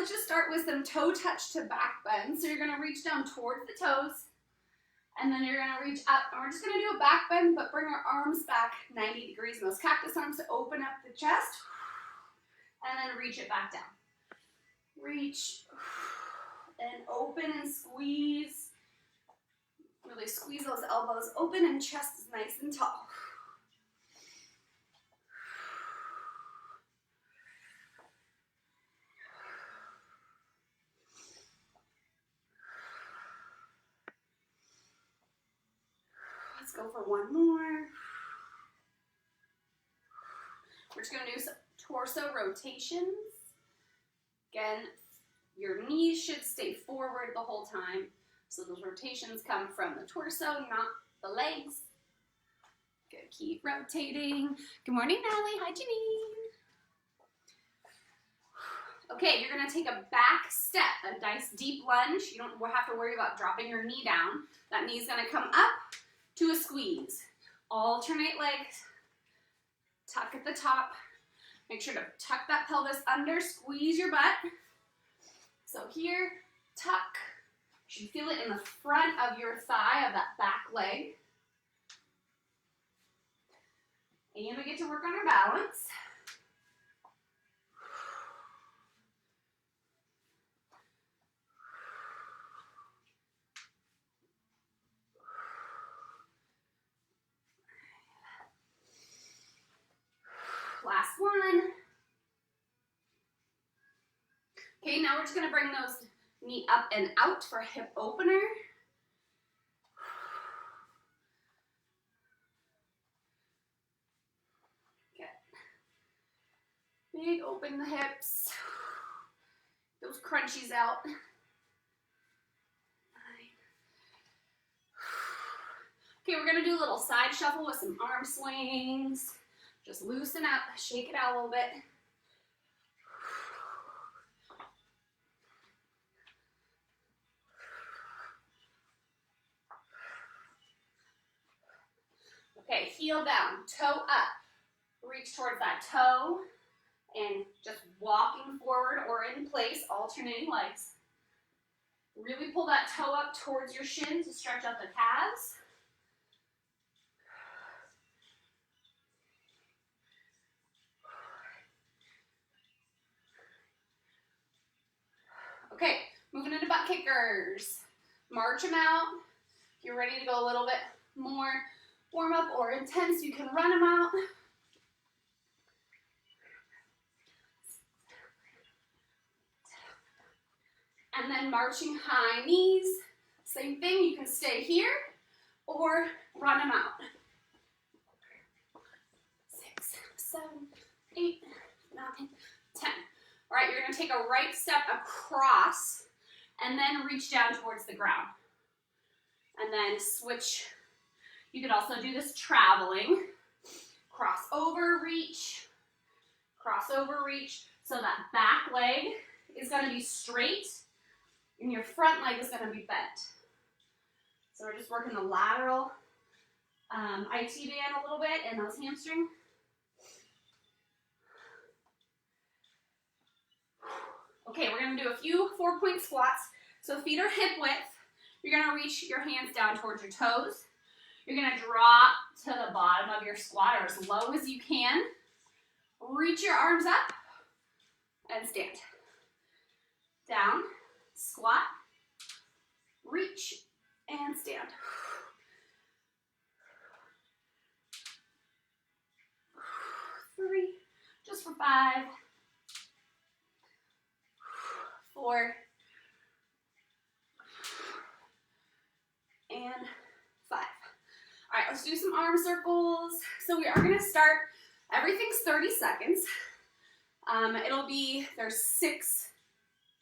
let's just start with some toe touch to back bend. So you're gonna reach down towards the toes, and then you're gonna reach up, and we're just gonna do a back bend, but bring our arms back 90 degrees in those cactus arms to open up the chest, and then reach it back down. Reach, and open and squeeze. Really squeeze those elbows open and chest is nice and tall. Let's go for one more. We're just going to do some torso rotations. Again, your knees should stay forward the whole time. So those rotations come from the torso, not the legs. Good, keep rotating. Good morning, Natalie. Hi, Janine. Okay, you're gonna take a back step, a nice deep lunge. You don't have to worry about dropping your knee down. That knee's gonna come up to a squeeze. Alternate legs, tuck at the top. Make sure to tuck that pelvis under, squeeze your butt. So here, tuck. You should feel it in the front of your thigh of that back leg. And we get to work on our balance. Last one. Okay, now we're just going to bring those knee up and out for hip opener. Good. Big open the hips. Those crunchies out. Okay, we're going to do a little side shuffle with some arm swings. Just loosen up, shake it out a little bit. Okay, heel down, toe up. Reach towards that toe and just walking forward or in place, alternating legs. Really pull that toe up towards your shins to stretch out the calves. Okay, moving into butt kickers. March them out. If you're ready to go a little bit more warm up or intense, you can run them out. And then marching high knees. Same thing, you can stay here or run them out. 6, 7, 8, 9, 10. All right, you're gonna take a right step across and then reach down towards the ground. And then switch. You could also do this traveling. Cross over, reach. Cross over, reach. So that back leg is gonna be straight and your front leg is gonna be bent. So we're just working the lateral IT band a little bit and those hamstrings. Okay, we're gonna do a few 4-point squats. So feet are hip width. You're gonna reach your hands down towards your toes. You're gonna drop to the bottom of your squat or as low as you can. Reach your arms up and stand. Down, squat, reach, and stand. 3, just for 5. 4, and 5. All right, let's do some arm circles. So we are gonna start, everything's 30 seconds. There's 6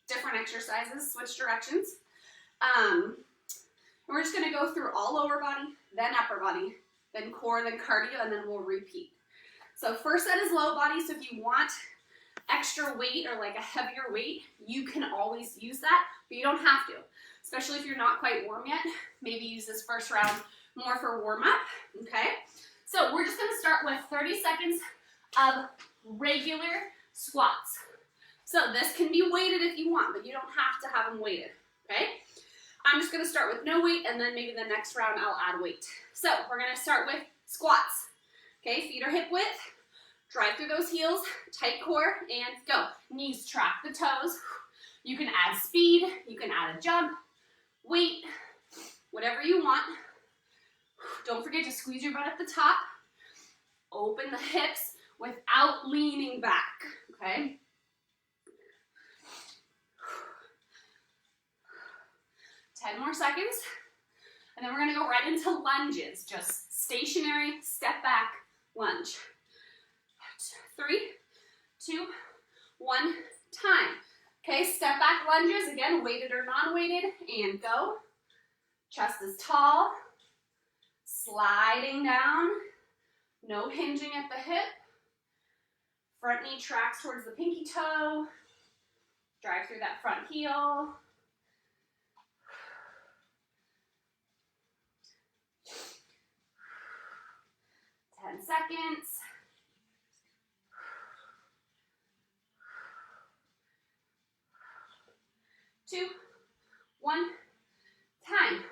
different exercises, switch directions. And we're just gonna go through all lower body, then upper body, then core, then cardio, and then we'll repeat. So first set is low body, so if you want extra weight or like a heavier weight, you can always use that, but you don't have to, especially if you're not quite warm yet. Maybe use this first round more for warm up, okay? So we're just gonna start with 30 seconds of regular squats. So this can be weighted if you want, but you don't have to have them weighted, okay? I'm just gonna start with no weight, and then maybe the next round I'll add weight. So we're gonna start with squats. Okay, feet are hip width, drive through those heels, tight core, and go. Knees track the toes. You can add speed, you can add a jump, weight, whatever you want. Don't forget to squeeze your butt at the top. Open the hips without leaning back, okay? Ten more seconds. And then we're gonna go right into lunges. Just stationary, step back, lunge. 3, 2, 1, time. Okay, step back lunges, again, weighted or non-weighted, and go. Chest is tall, sliding down, no hinging at the hip. Front knee tracks towards the pinky toe. Drive through that front heel. Seconds. 2, 1, time.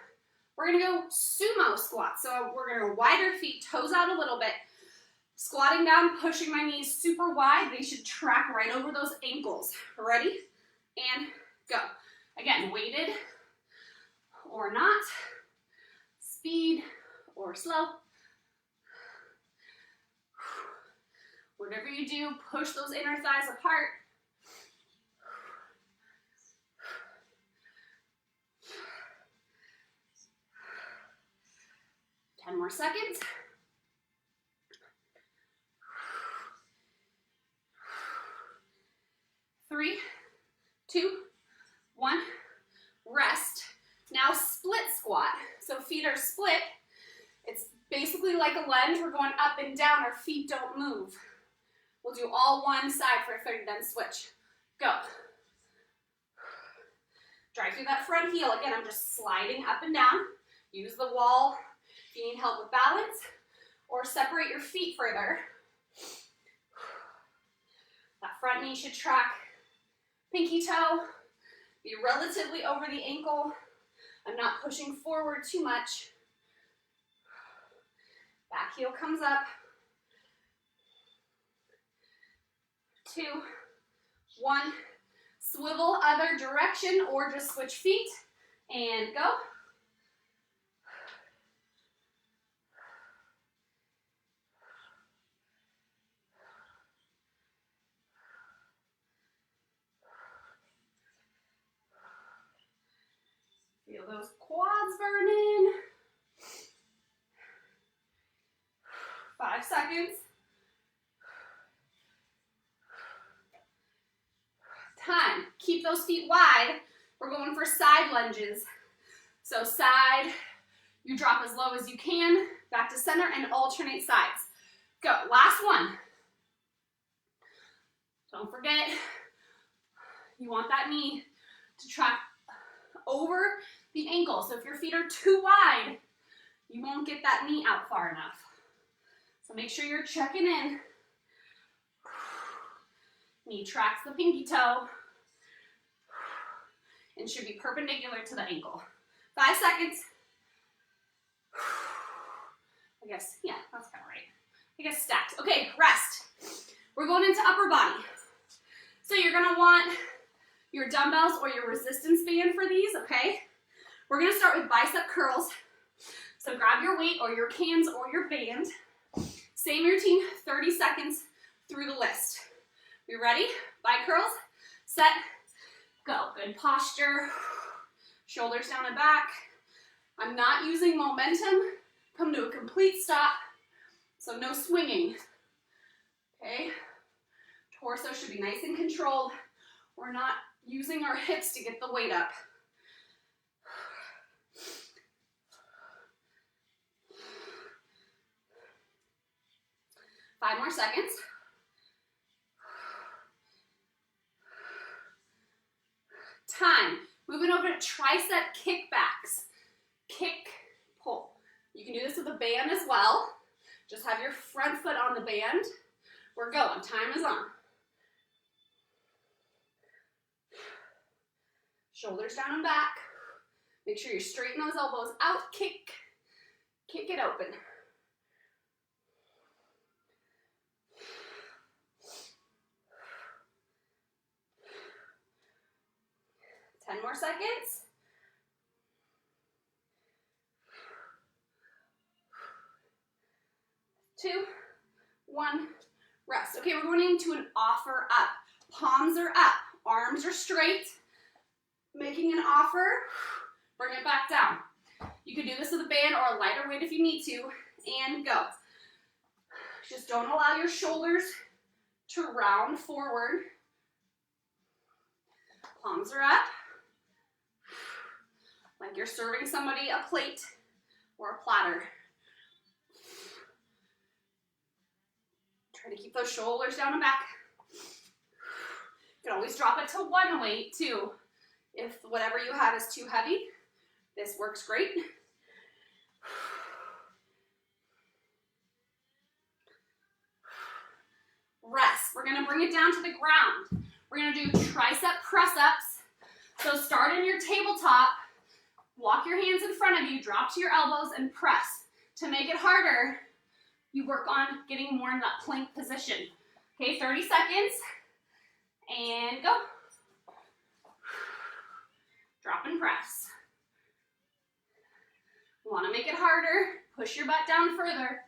We're gonna go sumo squat. So we're gonna wide our feet, toes out a little bit, squatting down, pushing my knees super wide. They should track right over those ankles. Ready? And go. Again, weighted or not, speed or slow. Whatever you do, push those inner thighs apart. Ten more seconds. 3, 2, 1, rest. Now split squat. So feet are split. It's basically like a lunge. We're going up and down. Our feet don't move. We'll do all one side for 30, then switch. Go. Drive through that front heel. Again, I'm just sliding up and down. Use the wall if you need help with balance, or separate your feet further. That front knee should track pinky toe. Be relatively over the ankle. I'm not pushing forward too much. Back heel comes up. 2, 1, swivel other direction or just switch feet and go. Feel those quads burning. 5 seconds. Time. Keep those feet wide. We're going for side lunges. So side, you drop as low as you can, back to center, and alternate sides. Go. Last one. Don't forget, you want that knee to track over the ankle. So if your feet are too wide, you won't get that knee out far enough. So make sure you're checking in. Knee tracks the pinky toe and should be perpendicular to the ankle. 5 seconds. I guess, yeah, that's kind of right. I guess stacked. Okay, rest. We're going into upper body. So you're gonna want your dumbbells or your resistance band for these, okay? We're gonna start with bicep curls. So grab your weight or your cans or your band. Same routine, 30 seconds through the list. You ready? Bi curls, set, go. Good posture, shoulders down and back. I'm not using momentum. Come to a complete stop, so no swinging. Okay? Torso should be nice and controlled. We're not using our hips to get the weight up. Five more seconds. Time. Moving over to tricep kickbacks. Kick, pull. You can do this with a band as well. Just have your front foot on the band. We're going. Time is on. Shoulders down and back. Make sure you straighten those elbows out. Kick it open. 10 more seconds. 2, 1, rest. Okay, we're going into an offer up. Palms are up, arms are straight. Making an offer, bring it back down. You can do this with a band or a lighter weight if you need to, and go. Just don't allow your shoulders to round forward. Palms are up, like you're serving somebody a plate or a platter. Try to keep those shoulders down and back. You can always drop it to one weight too. If whatever you have is too heavy, this works great. Rest. We're going to bring it down to the ground. We're going to do tricep press-ups. So start in your tabletop, walk your hands in front of you, drop to your elbows, and press. To make it harder, you work on getting more in that plank position. Okay, 30 seconds, and go. Drop and press. You want to make it harder, push your butt down further.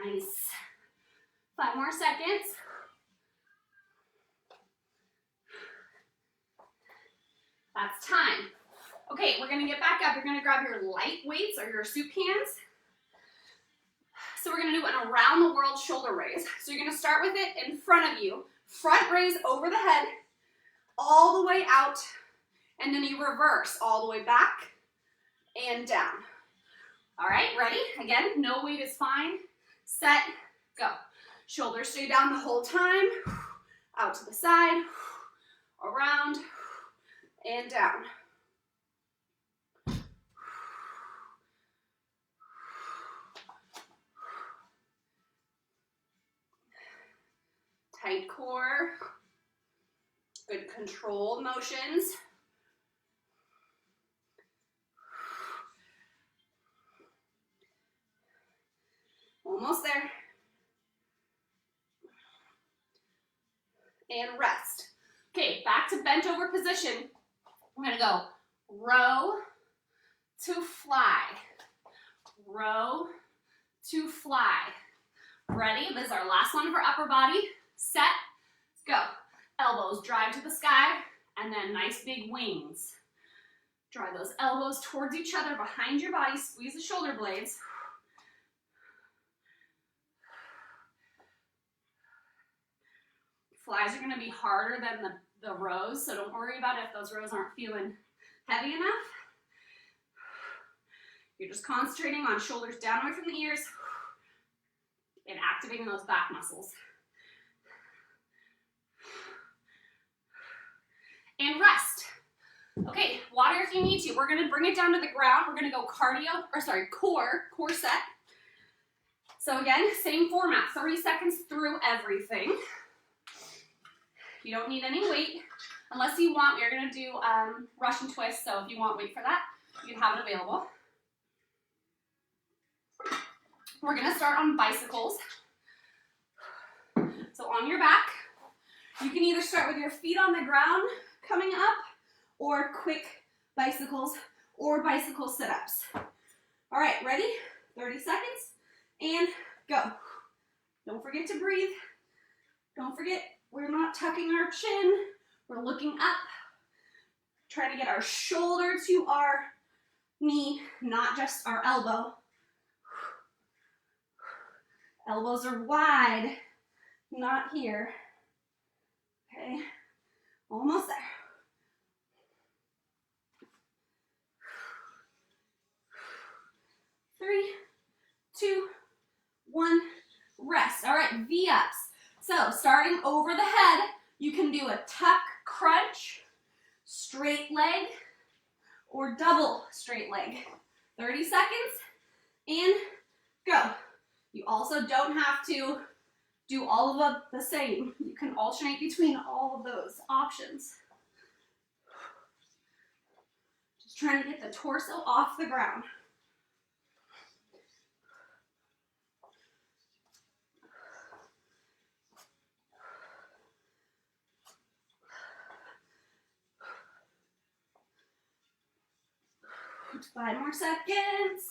Nice. 5 more seconds. That's time. Okay, we're gonna get back up. You're gonna grab your light weights or your soup cans. So we're gonna do an around the world shoulder raise. So you're gonna start with it in front of you. Front raise over the head, all the way out, and then you reverse all the way back and down. All right, ready? Again, no weight is fine. Set, go. Shoulders stay down the whole time. Out to the side, around, and down. Tight core. Good controlled motions. Almost there. And rest. Okay, back to bent over position. We're gonna go row to fly. Row to fly. Ready? This is our last one for upper body. Set, go. Elbows drive to the sky, and then nice big wings. Drive those elbows towards each other behind your body. Squeeze the shoulder blades. Flies are going to be harder than the rows, so don't worry about it if those rows aren't feeling heavy enough. You're just concentrating on shoulders down away from the ears and activating those back muscles. And rest. Okay, water if you need to. We're going to bring it down to the ground. We're going to go core set. So again, same format, 30 seconds through everything. You don't need any weight. Unless you want, we're going to do Russian twist, so if you want weight for that, you can have it available. We're going to start on bicycles. So on your back, you can either start with your feet on the ground coming up, or quick bicycles, or bicycle sit-ups. All right, ready? 30 seconds, and go. Don't forget to breathe. Don't forget, we're not tucking our chin. We're looking up. Trying to get our shoulder to our knee, not just our elbow. Elbows are wide, not here. Okay, almost there. 3, 2, 1, rest. All right, V-ups. So starting over the head, you can do a tuck crunch, straight leg, or double straight leg. 30 seconds, and go. You also don't have to do all of them the same. You can alternate between all of those options. Just trying to get the torso off the ground. Just 5 more seconds.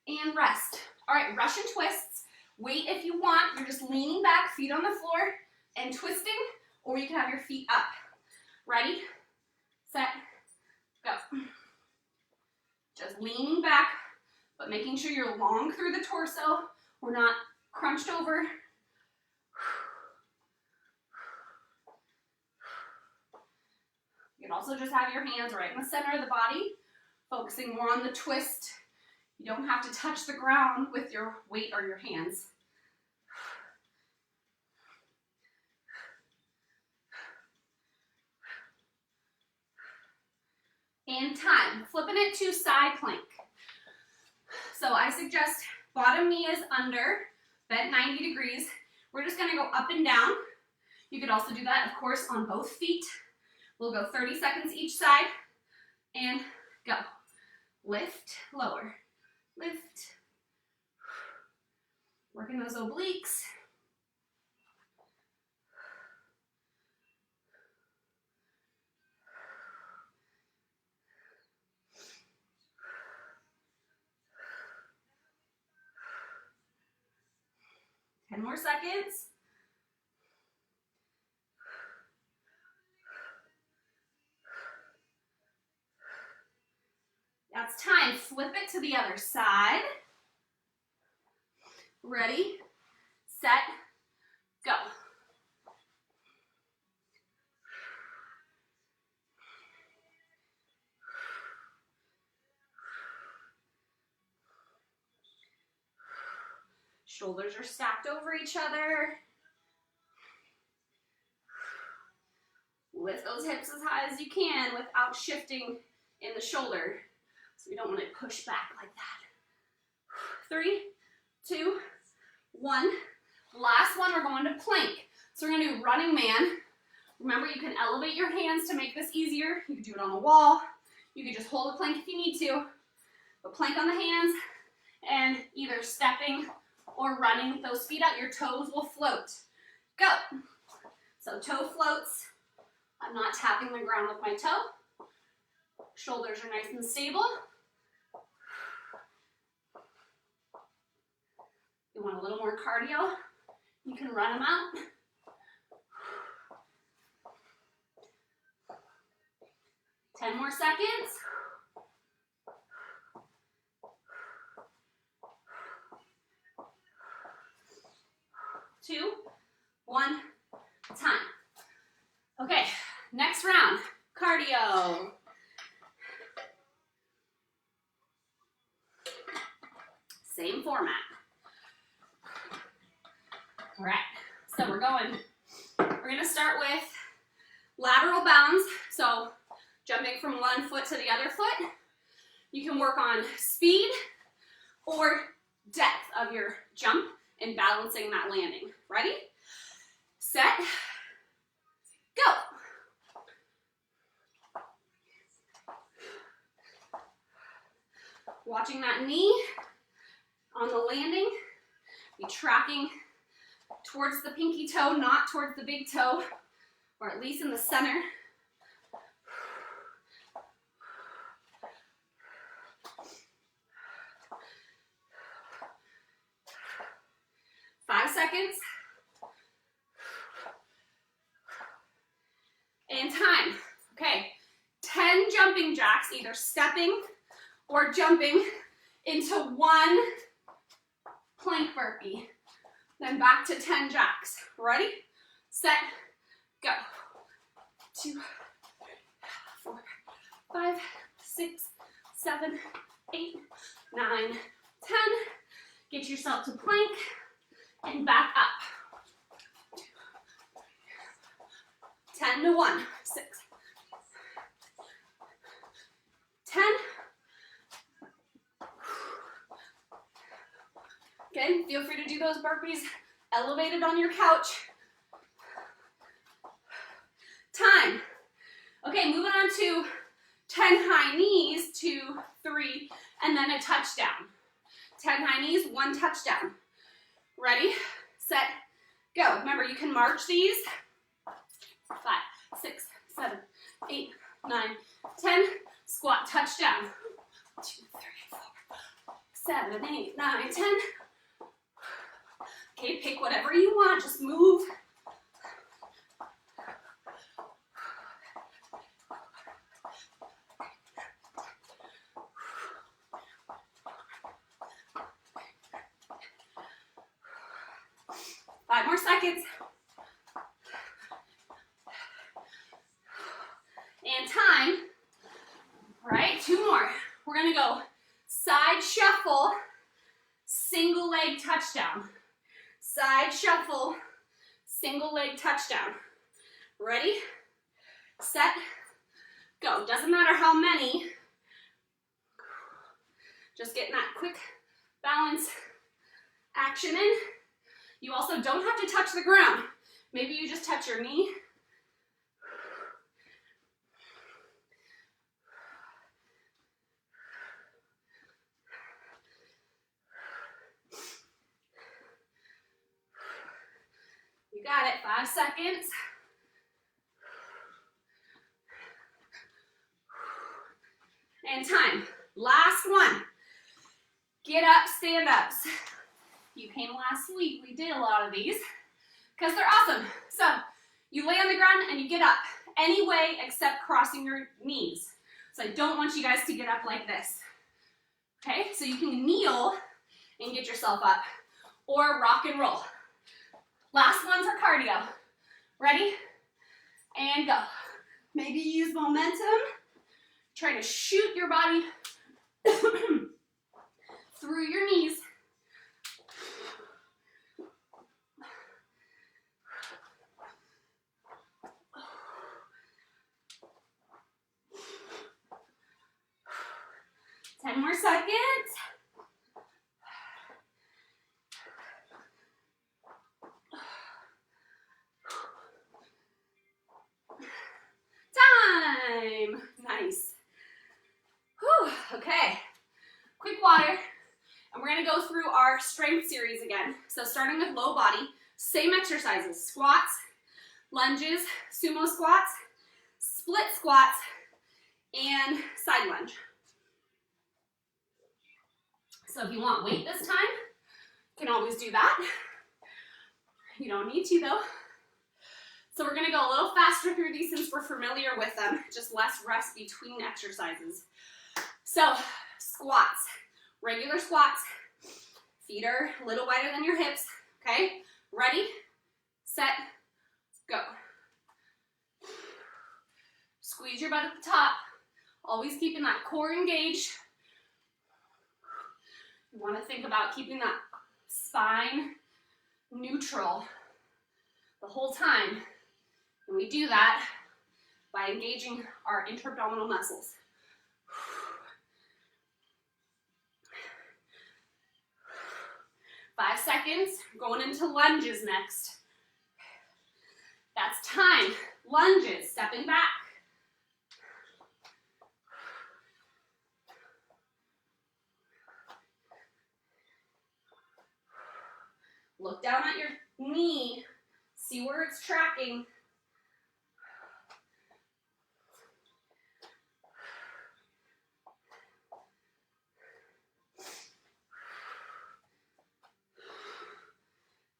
And rest. All right, Russian twists. Wait if you want. You're just leaning back, feet on the floor, and twisting, or you can have your feet up. Ready, set, go. Just leaning back, but making sure you're long through the torso. We're not crunched over. You can also just have your hands right in the center of the body, focusing more on the twist. You don't have to touch the ground with your weight or your hands. And time. Flipping it to side plank. So I suggest bottom knee is under, bent 90 degrees. We're just going to go up and down. You could also do that, of course, on both feet. We'll go 30 seconds each side, and go. Lift, lower, lift. Working those obliques. Ten more seconds. That's time. Flip it to the other side. Ready, set, go. Shoulders are stacked over each other. Lift those hips as high as you can without shifting in the shoulder. So we don't want to push back like that. 3, 2, 1. Last one, we're going to plank. So we're going to do running man. Remember, you can elevate your hands to make this easier. You can do it on the wall. You can just hold a plank if you need to. But plank on the hands and either stepping or running with those feet out. Your toes will float. Go. So toe floats. I'm not tapping the ground with my toe. Shoulders are nice and stable. You want a little more cardio? You can run them out. Ten more seconds. 2, 1, time. Okay, next round, cardio. Same format. All right, so we're gonna start with lateral bounds. So jumping from one foot to the other foot. You can work on speed or depth of your jump and balancing that landing. Ready, set, go. Watching that knee on the landing, be tracking towards the pinky toe, not towards the big toe, or at least in the center. Five seconds. And time. Okay, 10 jumping jacks, either stepping or jumping into one plank burpee. Then back to 10 jacks. Ready, set, go. 2, 4, 5, 6, 7, 8, 9, 10. Get yourself to plank and back up. 10 to 1, 6, feel free to do those burpees elevated on your couch. Time. Okay, moving on to 10 high knees, 2, 3, and then a touchdown. 10 high knees, 1 touchdown. Ready, set, go. Remember, you can march these. 5, 6, 7, 8, 9, 10. Squat, touchdown. 2, 3, 4, 7, 8, 9, 10. Okay, pick whatever you want, just move. Five more seconds. And time. All right, 2 more. We're gonna go side shuffle, single leg touchdown. Side shuffle, single leg touchdown. Ready, set, go. Doesn't matter how many, just getting that quick balance action in. You also don't have to touch the ground. Maybe you just touch your knee. You got it, 5 seconds. And time. Last one. Get up, stand ups. You came last week, we did a lot of these because they're awesome. So you lay on the ground and you get up any way except crossing your knees. So I don't want you guys to get up like this. Okay, so you can kneel and get yourself up or rock and roll. Last one for cardio. Ready? And go. Maybe use momentum. Try to shoot your body through your knees. Ten more seconds. Time. Nice. Whew. Okay. Quick water. And we're going to go through our strength series again. So starting with low body, same exercises. Squats, lunges, sumo squats, split squats, and side lunge. So if you want weight this time, you can always do that. You don't need to though. So we're gonna go a little faster through these since we're familiar with them, just less rest between exercises. So squats, regular squats, feet are a little wider than your hips, okay? Ready, set, go. Squeeze your butt at the top, always keeping that core engaged. You want to think about keeping that spine neutral the whole time. And we do that by engaging our intra-abdominal muscles. 5 seconds, going into lunges next. That's time. Lunges, stepping back. Look down at your knee, see where it's tracking.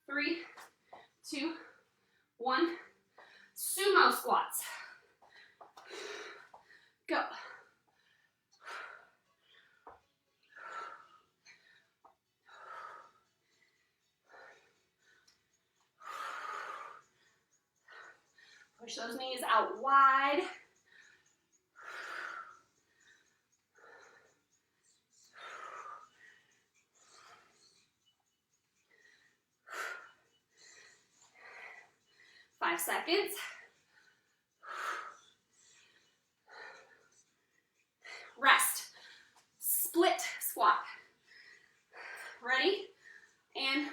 Three, 2, 1. Sumo squats. Go. Push those knees out wide. Five seconds. Rest. Split squat. Ready? And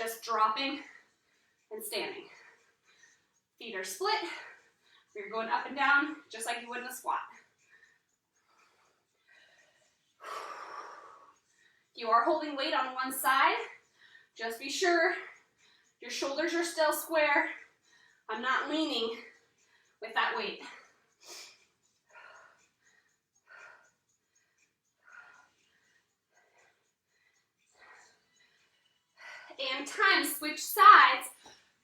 just dropping and standing. Feet are split. You're going up and down just like you would in a squat. If you are holding weight on one side, just be sure your shoulders are still square. I'm not leaning with that weight. And time, switch sides,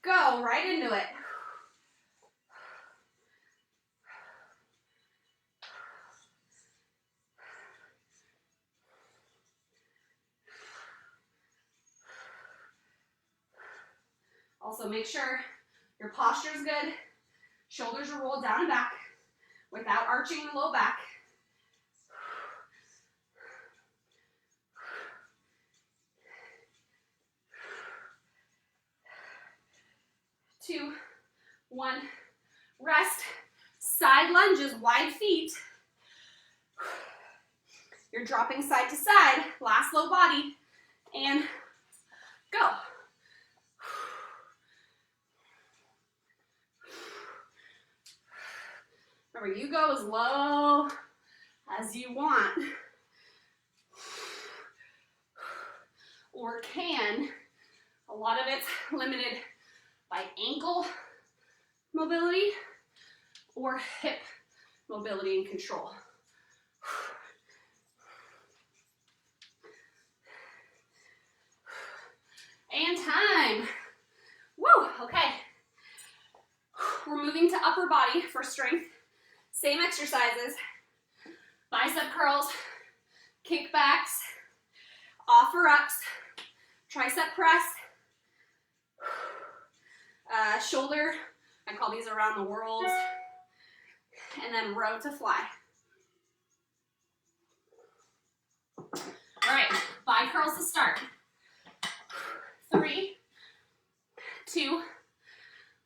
go right into it. Also make sure your posture is good, shoulders are rolled down and back without arching the low back. 2, 1, rest. Side lunges, wide feet. You're dropping side to side, last low body, and go. Remember, you go as low as you want, or can. A lot of it's limited by ankle mobility or hip mobility and control. And time. Woo, okay. We're moving to upper body for strength. Same exercises. Bicep curls, kickbacks, offer ups, tricep press, shoulder, I call these around the world, and then row to fly. All right, bi curls to start. 3, 2,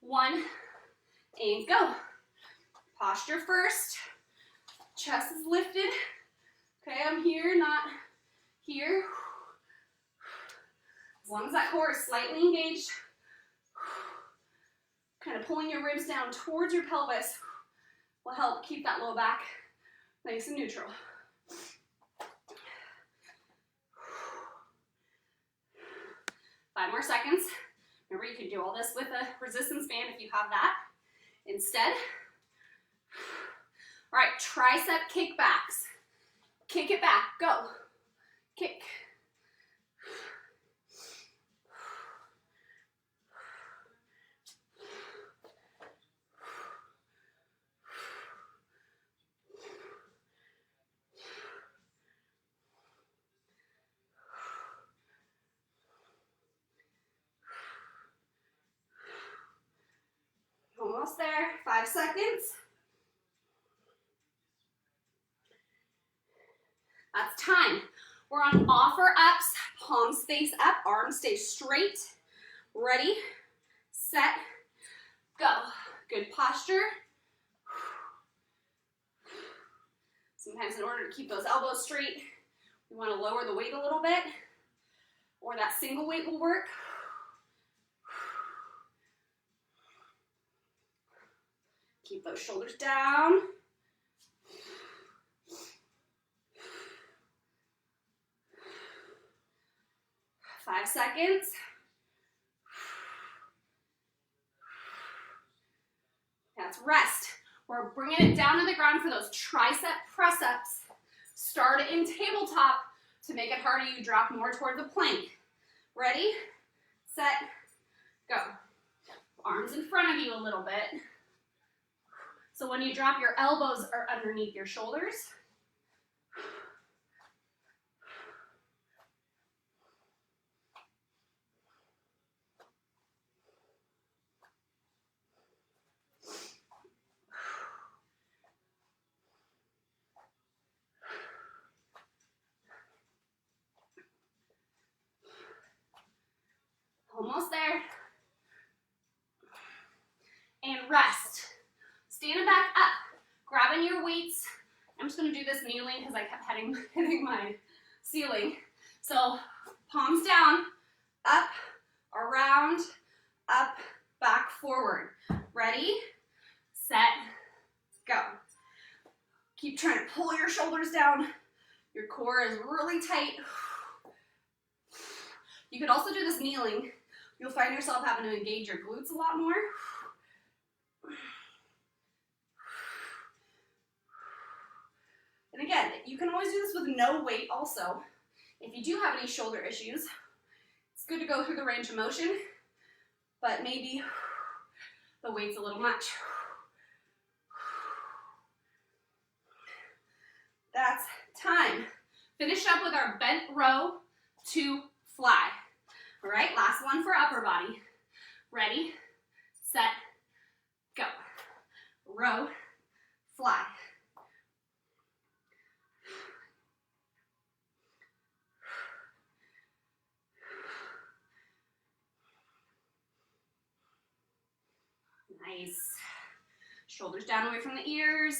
1, and go. Posture first, chest is lifted. Okay, I'm here, not here. As long as that core is slightly engaged, kind of pulling your ribs down towards your pelvis will help keep that low back nice and neutral. Five more seconds. Remember, you can do all this with a resistance band if you have that instead. All right, tricep kickbacks. Kick it back, go. Kick. Almost there, 5 seconds. That's time. We're on offer ups, palms face up, arms stay straight. Ready, set, go. Good posture. Sometimes in order to keep those elbows straight, we want to lower the weight a little bit, or that single weight will work. Keep those shoulders down. Five seconds. That's rest. We're bringing it down to the ground for those tricep press-ups. Start in tabletop to make it harder. You drop more toward the plank. Ready, set, go. Arms in front of you a little bit. So when you drop, your elbows are underneath your shoulders. Almost there. And rest. Standing back up, grabbing your weights. I'm just going to do this kneeling because I kept hitting my ceiling. So palms down, up, around, up, back, forward. Ready, set, go. Keep trying to pull your shoulders down. Your core is really tight. You could also do this kneeling. You'll find yourself having to engage your glutes a lot more. And again, you can always do this with no weight also. If you do have any shoulder issues, it's good to go through the range of motion, but maybe the weight's a little much. That's time. Finish up with our bent row to fly. All right, last one for upper body. Ready, set, go. Row, fly. Nice. Shoulders down away from the ears.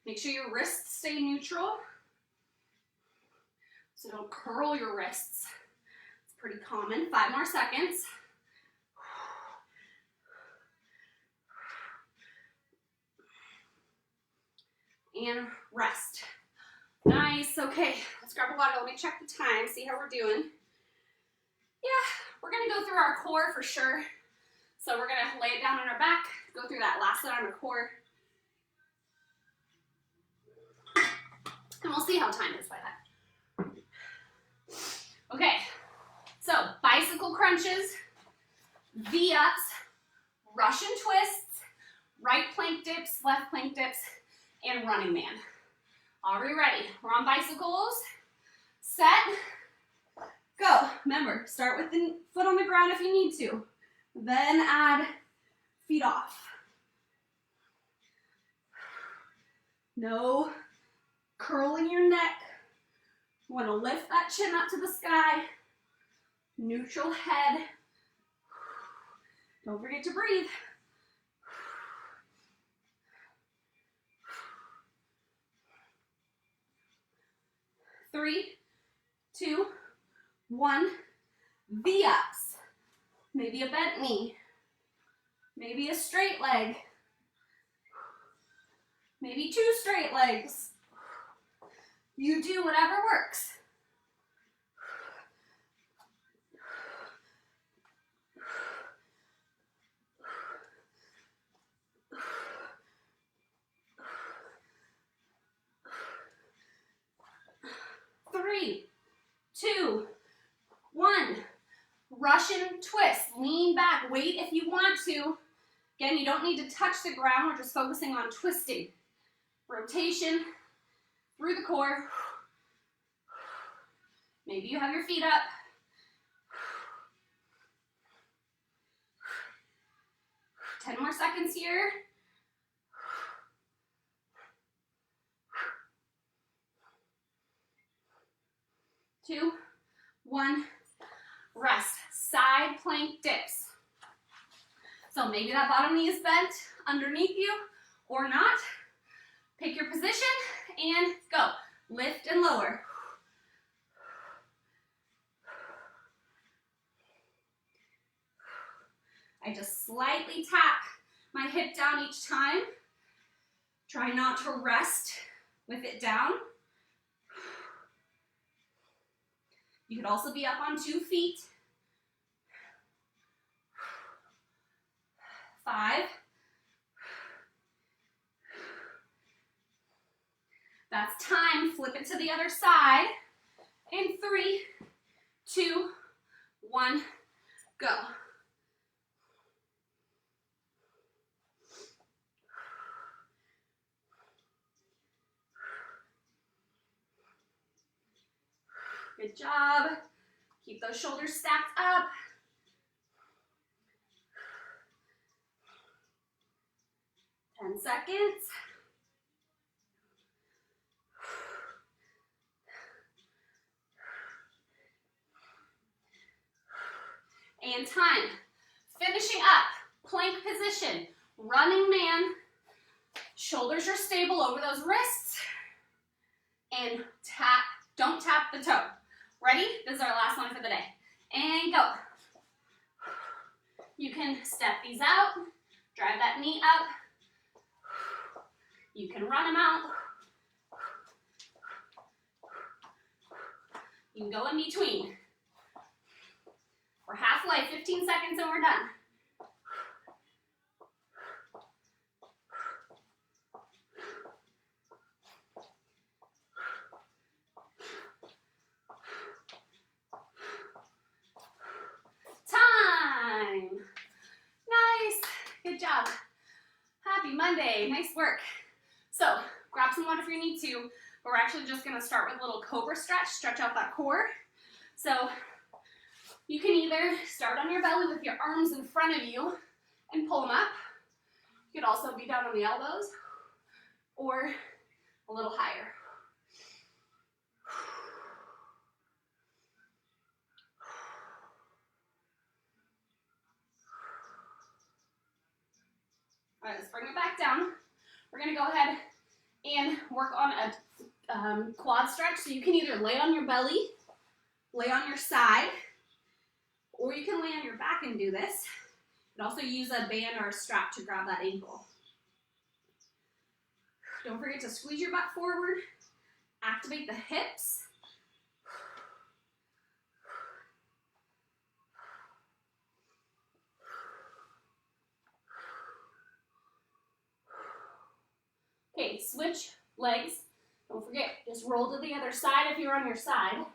Make sure your wrists stay neutral. So don't curl your wrists. It's pretty common. 5 more seconds. And rest. Nice. Okay, let's grab a water. Let me check the time, see how we're doing. Yeah, we're going to go through our core for sure. So we're going to lay it down on our back, go through that last set on our core. And we'll see how time is by that. Okay, so bicycle crunches, V-ups, Russian twists, right plank dips, left plank dips, and running man. Are we ready? We're on bicycles. Set, go. Remember, start with the foot on the ground if you need to. Then add feet off. No curling your neck. You want to lift that chin up to the sky. Neutral head. Don't forget to breathe. Three, two, one. V-ups. Maybe a bent knee. Maybe a straight leg. Maybe 2 straight legs. You do whatever works. Three, two, one. Russian twist. Lean back. Wait if you want to. Again, you don't need to touch the ground. We're just focusing on twisting. Rotation through the core. Maybe you have your feet up. Ten more seconds here. 2, 1. Rest. Side plank dips. So maybe that bottom knee is bent underneath you or not. Pick your position and go. Lift and lower. I just slightly tap my hip down each time. Try not to rest with it down. You could also be up on 2 feet. 5. That's time. Flip it to the other side. In 3, 2, 1, go. Good job. Keep those shoulders stacked up. Ten seconds. And time. Finishing up. Plank position. Running man. Shoulders are stable over those wrists. And tap. Don't tap the toe. Ready? This is our last one for the day. And go. You can step these out, drive that knee up. You can run them out. You can go in between. We're halfway, 15 seconds and we're done. Time. Nice. Good job. Happy Monday. Nice work. So grab some water if you need to. But we're actually just going to start with a little cobra stretch. Stretch out that core. So you can either start on your belly with your arms in front of you and pull them up. You could also be down on the elbows or a little higher. All right, let's bring it back down. We're going to go ahead and work on a quad stretch. So you can either lay on your belly, lay on your side, or you can lay on your back and do this. You can also use a band or a strap to grab that ankle. Don't forget to squeeze your butt forward, activate the hips. Okay, switch legs. Don't forget, just roll to the other side if you're on your side.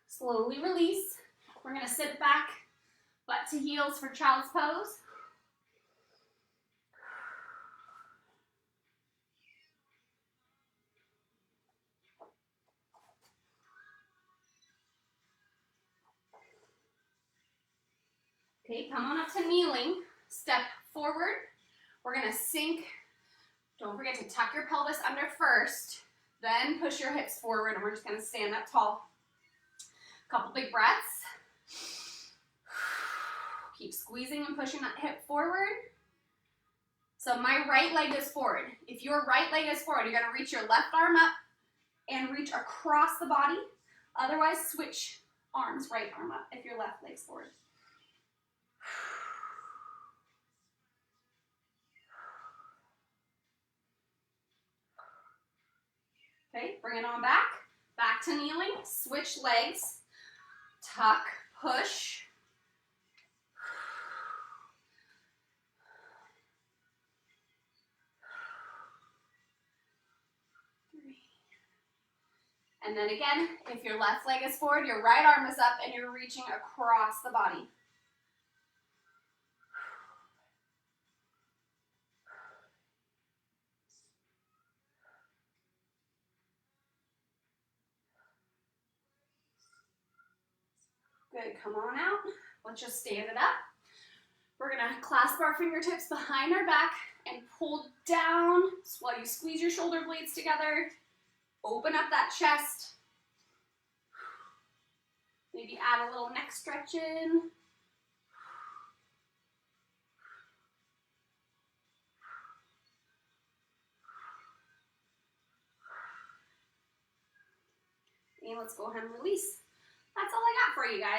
Slowly release. We're going to sit back, butt to heels for child's pose. Okay, come on up to kneeling. Step forward. We're going to sink. Don't forget to tuck your pelvis under first, then push your hips forward, and we're just going to stand up tall. Couple big breaths. Keep squeezing and pushing that hip forward. So my right leg is forward. If your right leg is forward, you're going to reach your left arm up and reach across the body. Otherwise, switch arms, right arm up if your left leg's forward. Okay, bring it on back. Back to kneeling. Switch legs. Tuck, push. And then again, if your left leg is forward, your right arm is up and you're reaching across the body. Good, come on out. Let's just stand it up. We're gonna clasp our fingertips behind our back and pull down while you squeeze your shoulder blades together. Open up that chest. Maybe add a little neck stretch in. And let's go ahead and release. That's all I got for you guys.